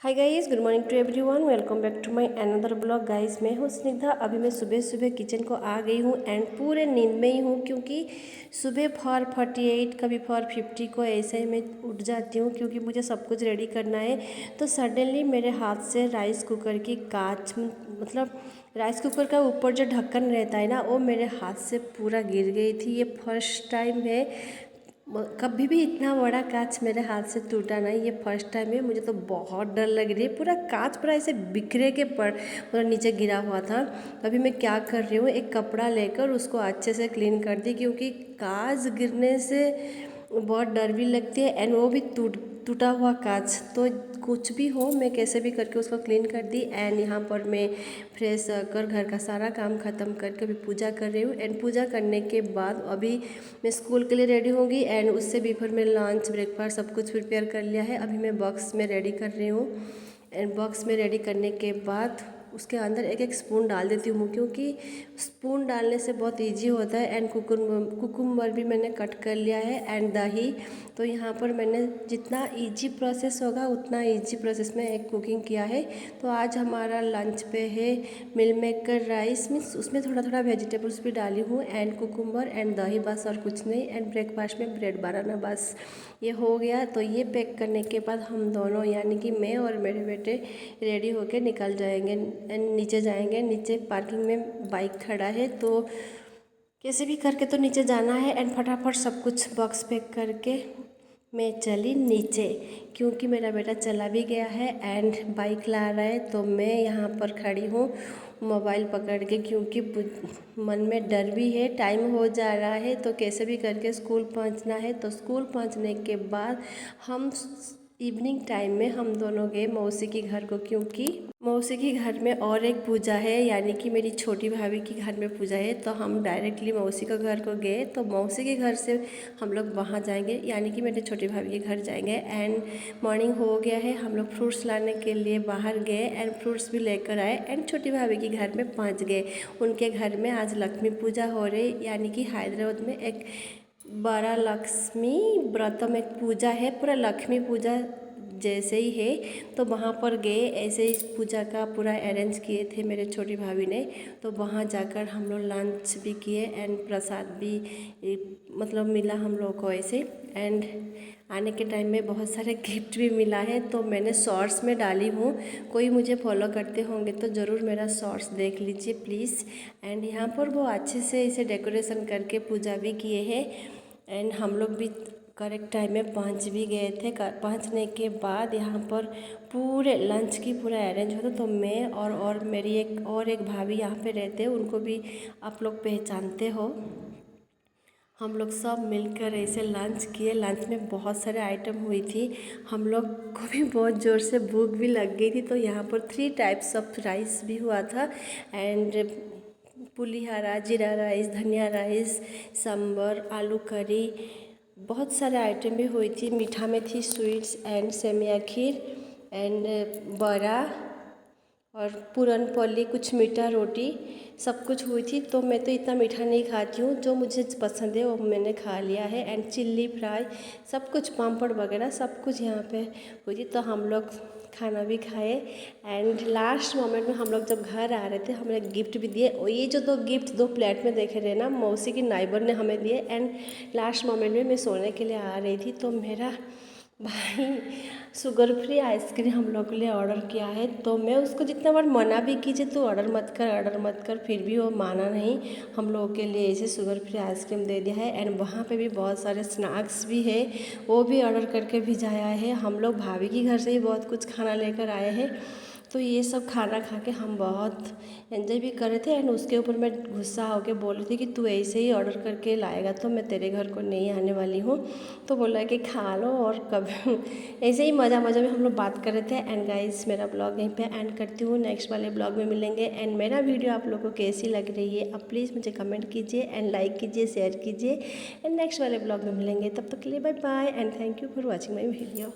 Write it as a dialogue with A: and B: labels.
A: Hi guys, good morning to everyone. Welcome back to my another blog. Guys, मैं हूँ स्निग्धा। अभी मैं सुबह सुबह किचन को आ गई हूँ एंड पूरे नींद में ही हूँ, क्योंकि सुबह 4:48 कभी 4:50 को ऐसे ही मैं उठ जाती हूँ, क्योंकि मुझे सब कुछ रेडी करना है। तो सडनली मेरे हाथ से राइस कुकर की कांच, मतलब राइस कुकर का ऊपर जो ढक्कन रहता है ना, वो मेरे हाथ से पूरा गिर गई थी। ये फर्स्ट टाइम है, कभी भी इतना बड़ा कांच मेरे हाथ से टूटा नहीं, ये फर्स्ट टाइम है। मुझे तो बहुत डर लग रही है। पूरा कांच पूरा ऐसे बिखरे के पूरा नीचे गिरा हुआ था। तो अभी मैं क्या कर रही हूँ, एक कपड़ा लेकर उसको अच्छे से क्लीन कर दी, क्योंकि कांच गिरने से बहुत डर भी लगती है एंड वो भी टूटा हुआ कांच। तो कुछ भी हो, मैं कैसे भी करके उसको क्लीन कर दी। एंड यहाँ पर मैं फ्रेश कर घर का सारा काम ख़त्म करके अभी पूजा कर रही हूँ। एंड पूजा करने के बाद अभी मैं स्कूल के लिए रेडी होंगी। एंड उससे बिफोर मैं लंच ब्रेकफास्ट सब कुछ प्रिपेयर कर लिया है। अभी मैं बॉक्स में रेडी कर रही हूँ। एंड बॉक्स में रेडी करने के बाद उसके अंदर एक एक स्पून डाल देती हूँ, क्योंकि स्पून डालने से बहुत इजी होता है। एंड कुकुम्बर भी मैंने कट कर लिया है एंड दही। तो यहाँ पर मैंने जितना इजी प्रोसेस होगा उतना इजी प्रोसेस में एक कुकिंग किया है। तो आज हमारा लंच पे है मिल मेकर राइस, मीन्स उसमें थोड़ा थोड़ा वेजिटेबल्स भी डाली हूँ एंड कुकुम्बर एंड दही, बस और कुछ नहीं। एंड ब्रेकफास्ट में ब्रेड बनाना, बस ये हो गया। तो ये पैक करने के बाद हम दोनों, यानी कि मैं और मेरे बेटे, रेडी होके निकल जाएंगे एंड नीचे जाएंगे। नीचे पार्किंग में बाइक खड़ा है, तो कैसे भी करके तो नीचे जाना है। एंड फटाफट सब कुछ बॉक्स पैक करके मैं चली नीचे, क्योंकि मेरा बेटा चला भी गया है एंड बाइक ला रहा है। तो मैं यहाँ पर खड़ी हूँ मोबाइल पकड़ के, क्योंकि मन में डर भी है। टाइम हो जा रहा है, तो कैसे भी करके स्कूल पहुँचना है। तो स्कूल पहुँचने के बाद हम इवनिंग टाइम में हम दोनों गए मौसी के घर को, क्योंकि मौसी के घर में और एक पूजा है, यानी कि मेरी छोटी भाभी के घर में पूजा है। तो हम डायरेक्टली मौसी के घर को गए। तो मौसी के घर से हम लोग वहाँ जाएंगे, यानी कि मेरे छोटी भाभी के घर जाएंगे। एंड मॉर्निंग हो गया है, हम लोग फ्रूट्स लाने के लिए बाहर गए एंड फ्रूट्स भी लेकर आए। एंड छोटी भाभी के घर में पहुँच गए। उनके घर में आज लक्ष्मी पूजा हो रही, यानी कि हैदराबाद में एक बड़ा लक्ष्मी व्रतम एक पूजा है, पूरा लक्ष्मी पूजा जैसे ही है। तो वहाँ पर गए, ऐसे ही पूजा का पूरा अरेंज किए थे मेरे छोटी भाभी ने। तो वहाँ जाकर हम लोग लंच भी किए एंड प्रसाद भी मतलब मिला हम लोग को ऐसे। एंड आने के टाइम में बहुत सारे गिफ्ट भी मिला है, तो मैंने शॉर्ट्स में डाली हूँ। कोई मुझे फॉलो करते होंगे तो ज़रूर मेरा शॉर्ट्स देख लीजिए प्लीज़। एंड यहाँ पर वो अच्छे से इसे डेकोरेशन करके पूजा भी किए हैं। एंड हम लोग भी करेक्ट टाइम में पहुंच भी गए थे। पहुंचने के बाद यहाँ पर पूरे लंच की पूरा अरेंज होता। तो मैं और मेरी एक भाभी यहाँ पे रहते हैं, उनको भी आप लोग पहचानते हो। हम लोग सब मिलकर ऐसे लंच किए। लंच में बहुत सारे आइटम हुई थी। हम लोग को भी बहुत ज़ोर से भूख भी लग गई थी। तो यहाँ पर 3 टाइप्स ऑफ राइस भी हुआ था एंड पुलिहारा, जीरा राइस, धनिया राइस, सांबर, आलू करी, बहुत सारे आइटम भी हुई थी। मीठा में थी sweets and semiya kheer and बड़ा और पूरन पोली, कुछ मीठा रोटी, सब कुछ हुई थी। तो मैं तो इतना मीठा नहीं खाती हूँ, जो मुझे पसंद है वो मैंने खा लिया है। एंड चिल्ली फ्राई, सब कुछ, पापड़ वगैरह सब कुछ यहाँ पे हुई थी। तो हम लोग खाना भी खाए एंड लास्ट मोमेंट में हम लोग जब घर आ रहे थे, हमें गिफ्ट भी दिए। और ये जो 2 गिफ्ट 2 प्लेट में देखे रहे ना, मौसी की नाइबर ने हमें दिए। एंड लास्ट मोमेंट में मैं सोने के लिए आ रही थी, तो मेरा भाई शुगर फ्री आइसक्रीम हम लोग के लिए ऑर्डर किया है। तो मैं उसको जितना बार मना भी कीजिए तो ऑर्डर मत कर, फिर भी वो माना नहीं। हम लोगों के लिए ऐसे शुगर फ्री आइसक्रीम दे दिया है। एंड वहाँ पे भी बहुत सारे स्नैक्स भी है, वो भी ऑर्डर करके भिजाया है। हम लोग भाभी के घर से ही बहुत कुछ खाना लेकर आए हैं। तो ये सब खाना खा के हम बहुत एंजॉय भी कर रहे थे। एंड उसके ऊपर मैं गुस्सा होकर बोल रही थी कि तू ऐसे ही ऑर्डर करके लाएगा तो मैं तेरे घर को नहीं आने वाली हूँ। तो बोला कि खा लो। और कभी ऐसे ही मज़ा में हम लोग बात कर रहे थे। एंड गाइस, मेरा ब्लॉग यहीं पे एंड करती हूँ। नेक्स्ट वाले ब्लॉग में मिलेंगे। एंड मेरा वीडियो आप लोगों को कैसी लग रही है, आप प्लीज़ मुझे कमेंट कीजिए एंड लाइक कीजिए, शेयर कीजिए। एंड नेक्स्ट वाले ब्लॉग में मिलेंगे, तब तक के लिए bye bye and thank you for watching my video.